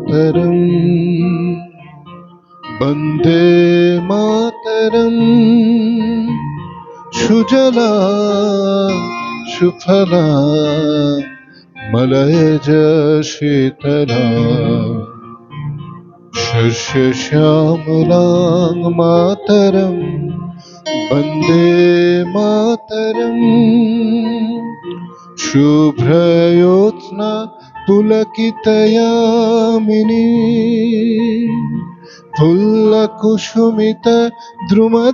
मातरम् वन्दे मातरम् सुजला सुफला मलयज शीतला शस्यश्यामलां मातरम् वन्दे मातरम् शुभ्रयोत्स्ना पुलकितयामिनी फुल्लकुसुमित द्रुमदलशोभिनी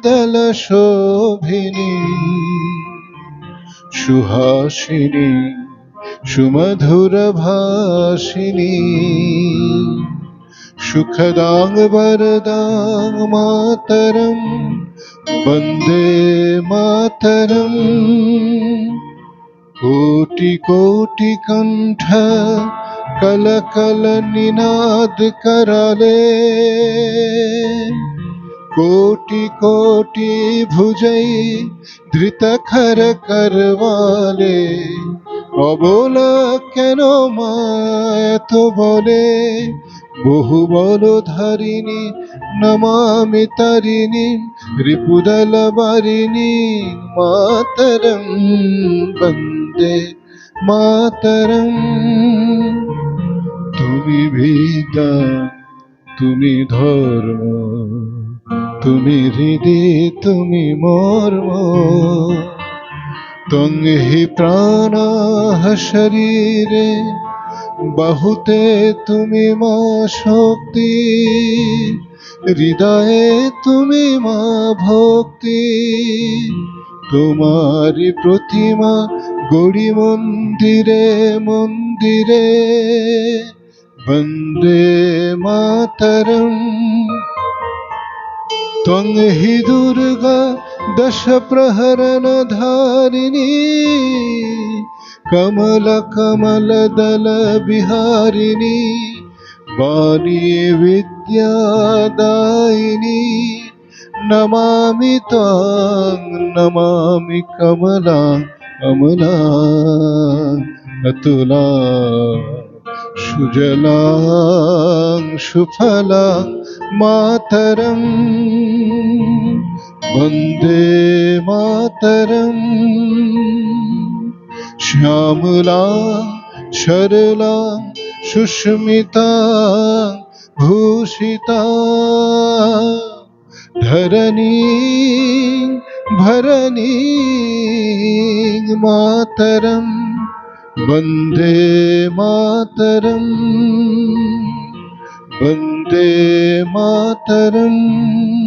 सुहासिनी सुमधुरभाषिणी सुखदां वरदां मातरं वन्दे मातरम् कोटि कोटि कंठ कल कल निनाद कराले कोटि कोटि भुजै धृत खर करवाले অবলা কেন মা এত বলে বহু বল ধারিণী নমামি তারিণী রিপুদল বারিণী মাতরম বন্দে মাতরম তুমি বিদ্যা তুমি ধর্ম তুমি হৃদি তুমি মর্ম त्वं हि प्राणाः शरीरे बहुते তুমি মা শক্তি হৃদয়ে তুমি মা ভক্তি তোমারি প্রতিমা গড়ি মন্দিরে মন্দিরে বন্দে মাতরম त्वं हि दुर्गा दश प्रहरण धारिणी कमल कमल दल बिहारिणी वाणी विद्यादायिनी नमामि त्वां नमामि कमला अमला अतुला सुजलां सुफलां मातरं वन्दे मातरं श्यामला सरला सुष्मिता भूषिता धरणी भरणी मातरं वन्दे मातरम् वन्दे मातरम्।